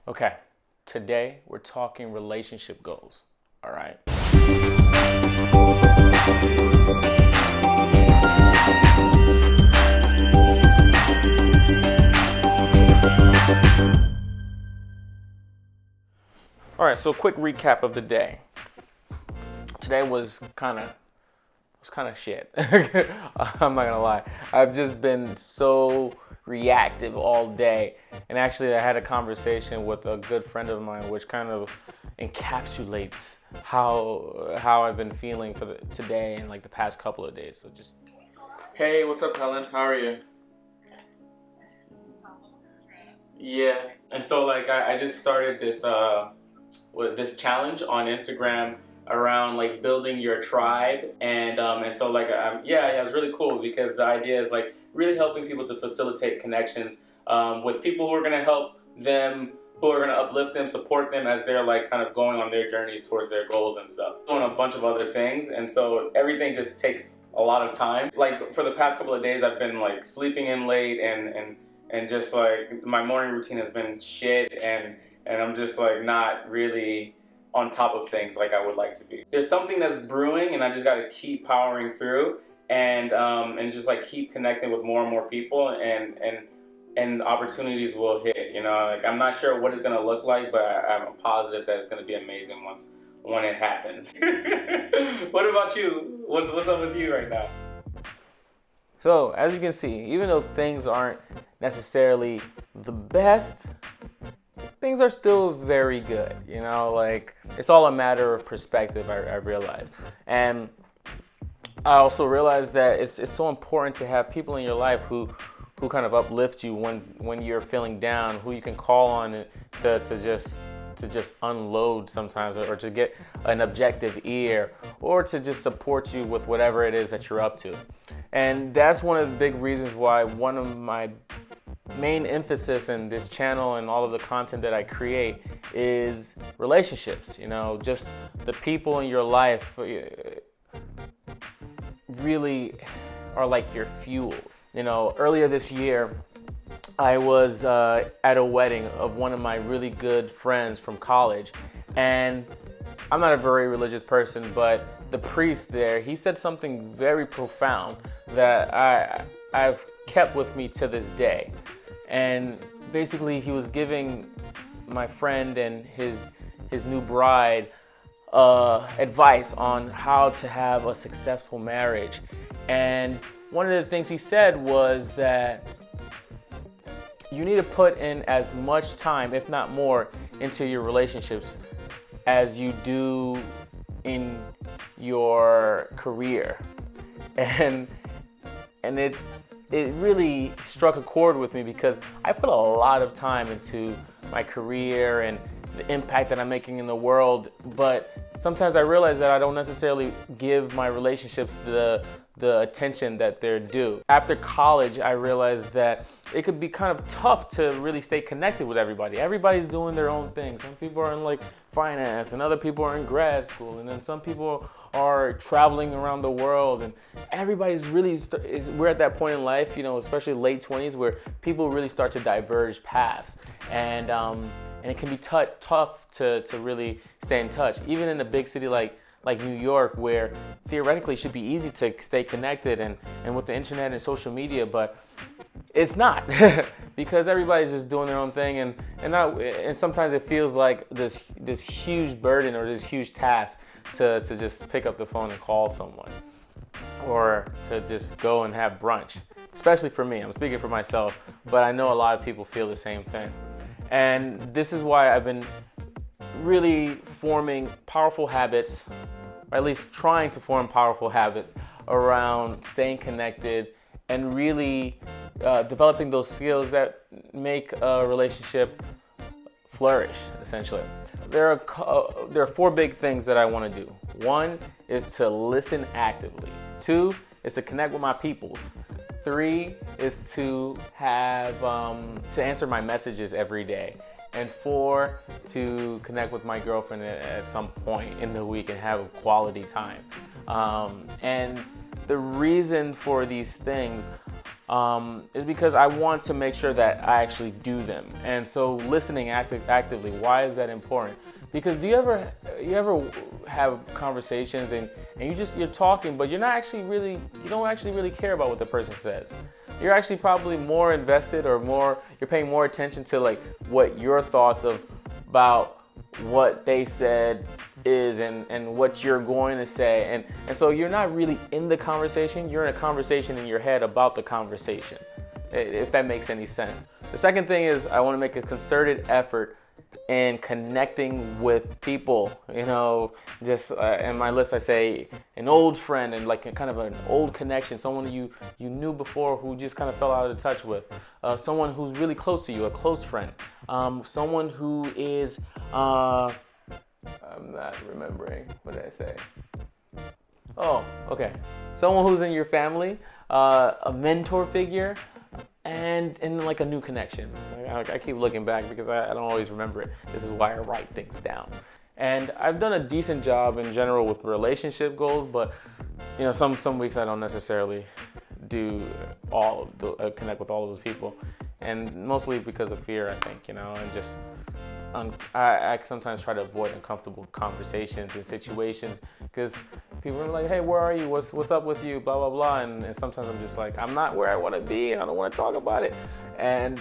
Okay, today we're talking relationship goals. All right. All right, so a quick recap of the day. Today was kind of shit. I'm not gonna lie. I've just been so reactive all day, and actually, I had a conversation with a good friend of mine, which kind of encapsulates how I've been feeling for today and like the past couple of days. So just, hey, what's up, Helen? How are you? Yeah, and so like I just started this challenge on Instagram around like building your tribe, and so like yeah, it's really cool because the idea is like really helping people to facilitate connections with people who are gonna help them, who are gonna uplift them, support them as they're like kind of going on their journeys towards their goals and stuff. Doing a bunch of other things, and so everything just takes a lot of time. Like for the past couple of days, I've been like sleeping in late and just like my morning routine has been shit, and I'm just like not really on top of things like I would like to be. There's something that's brewing, and I just got to keep powering through and just like keep connecting with more and more people, and opportunities will hit. You know, like I'm not sure what it's gonna look like, but I'm positive that it's gonna be amazing when it happens. What about you? What's up with you right now? So, as you can see, even though things aren't necessarily the best, things are still very good. You know, like it's all a matter of perspective, I realize. And I also realize that it's so important to have people in your life who kind of uplift you when you're feeling down, who you can call on to just unload sometimes, or to get an objective ear, or to just support you with whatever it is that you're up to. And that's one of the big reasons why one of my main emphasis in this channel and all of the content that I create is relationships. You know, just the people in your life really are like your fuel. You know, earlier this year, I was at a wedding of one of my really good friends from college, and I'm not a very religious person, but the priest there, he said something very profound that I've kept with me to this day. And basically, he was giving my friend and his new bride advice on how to have a successful marriage. And one of the things he said was that you need to put in as much time, if not more, into your relationships as you do in your career. And it really struck a chord with me because I put a lot of time into my career and the impact that I'm making in the world, but sometimes I realize that I don't necessarily give my relationships the attention that they're due. After college, I realized that it could be kind of tough to really stay connected with everybody. Everybody's doing their own thing. Some people are in like finance, and other people are in grad school, and then some people are traveling around the world, and everybody's really we're at that point in life, you know, especially late 20s, where people really start to diverge paths, and it can be tough to really stay in touch, even in a big city like New York, where theoretically it should be easy to stay connected and with the internet and social media, but it's not because everybody's just doing their own thing, and sometimes it feels like this huge burden or this huge task to just pick up the phone and call someone, or to just go and have brunch. Especially for me, I'm speaking for myself, but I know a lot of people feel the same thing. And this is why I've been really forming powerful habits, or at least trying to form powerful habits around staying connected and really developing those skills that make a relationship flourish, essentially. There are four big things that I want to do. One is to listen actively. Two is to connect with my peoples. Three is to have to answer my messages every day. And four, to connect with my girlfriend at some point in the week and have a quality time. And the reason for these things is because I want to make sure that I actually do them. And so listening actively, why is that important? Because do you ever have conversations and you're talking, but you don't actually really care about what the person says. You're actually probably more invested you're paying more attention to like what your thoughts about what they said is and what you're going to say. And so you're not really in the conversation, you're in a conversation in your head about the conversation, if that makes any sense. The second thing is I want to make a concerted effort in connecting with people. Just in my list I say an old friend and like a kind of an old connection, someone you knew before who just kind of fell out of touch with, someone who's really close to you, a close friend, someone who is I'm not remembering. What did I say? Oh, okay. Someone who's in your family, a mentor figure, and like a new connection. I keep looking back because I don't always remember it. This is why I write things down. And I've done a decent job in general with relationship goals, but some weeks I don't necessarily do connect with all of those people, and mostly because of fear, I think, and just I sometimes try to avoid uncomfortable conversations and situations because people are like, hey, where are you? What's up with you? Blah, blah, blah. And sometimes I'm just like, I'm not where I want to be and I don't want to talk about it. And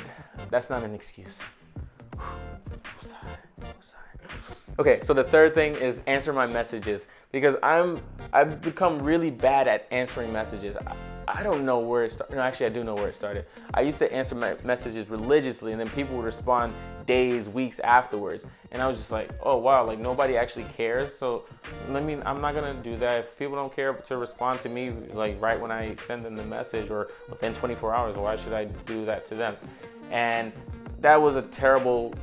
that's not an excuse. Okay, so the third thing is answer my messages, because I've become really bad at answering messages. I don't know where it started. No, actually, I do know where it started. I used to answer my messages religiously, and then people would respond days, weeks afterwards. And I was just like, oh, wow, like nobody actually cares. So, I'm not going to do that. If people don't care to respond to me, like right when I send them the message or within 24 hours, why should I do that to them? And that was a terrible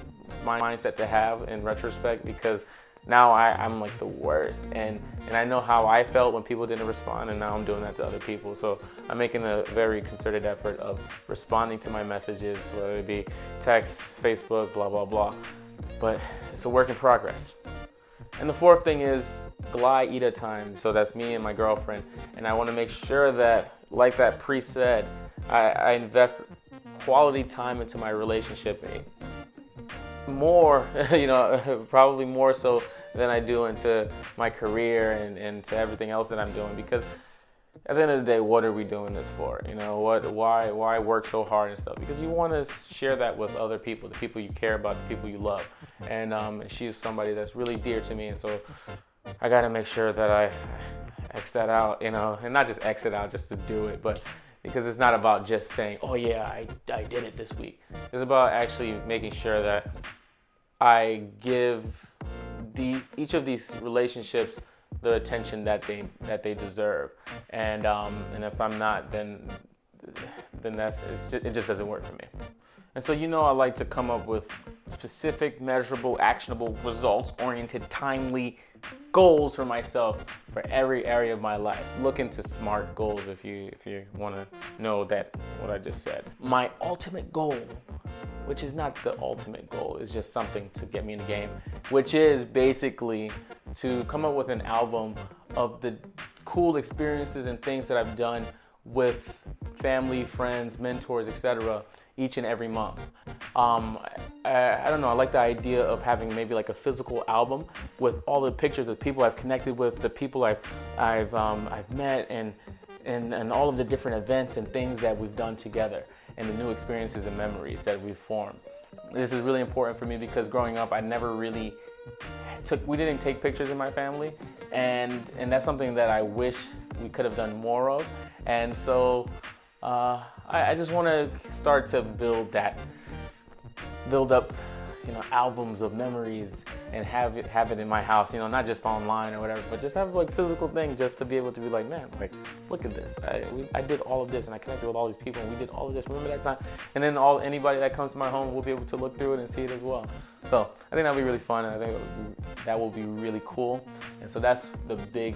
mindset to have in retrospect, because now I'm like the worst, and I know how I felt when people didn't respond, and now I'm doing that to other people. So I'm making a very concerted effort of responding to my messages, whether it be text, Facebook, blah, blah, blah. But it's a work in progress. And the fourth thing is Glyvolner time. So that's me and my girlfriend, and I want to make sure that, like that pre said, I invest quality time into my relationship. More, probably more so than I do into my career and to everything else that I'm doing, because at the end of the day, what are we doing this for? Why work so hard and stuff? Because you want to share that with other people, the people you care about, the people you love. And she's somebody that's really dear to me, and so I got to make sure that I X that out, and not just X it out just to do it, but because it's not about just saying, oh yeah, I did it this week. It's about actually making sure that I give each of these relationships the attention that they deserve. And if I'm not, then it just doesn't work for me. And so I like to come up with specific, measurable, actionable, results-oriented, timely goals for myself for every area of my life. Look into SMART goals if you want to know what I just said. My ultimate goal, which is not the ultimate goal, is just something to get me in the game, which is basically to come up with an album of the cool experiences and things that I've done with family, friends, mentors, etc. each and every month. I don't know, I like the idea of having maybe like a physical album with all the pictures of people I've connected with, the people I've met, and all of the different events and things that we've done together, and the new experiences and memories that we've formed. This is really important for me because growing up, I never really we didn't take pictures in my family, and that's something that I wish we could have done more of. And so I just want to start to build up, albums of memories and have it in my house, not just online or whatever, but just have like physical thing, just to be able to be like, man, like, look at this. I did all of this, and I connected with all these people, and we did all of this. Remember that time? And then anybody that comes to my home will be able to look through it and see it as well. So I think that'll be really fun, and I think that will be really cool. And so that's the big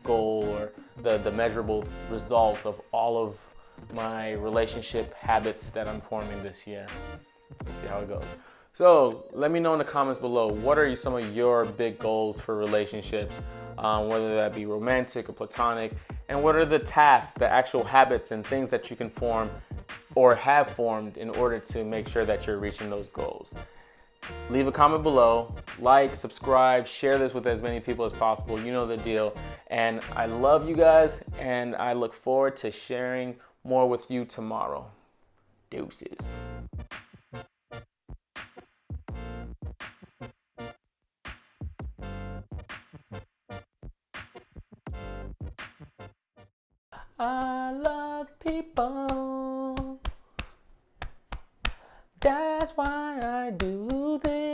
goal, or the measurable results of all of my relationship habits that I'm forming this year. Let's see how it goes. So let me know in the comments below, what are some of your big goals for relationships? whether that be romantic or platonic, and what are the tasks, the actual habits and things that you can form or have formed in order to make sure that you're reaching those goals. Leave a comment below, like, subscribe, share this with as many people as possible. You know the deal. And I love you guys, and I look forward to sharing more with you tomorrow. Deuces. I love people. That's why I do this.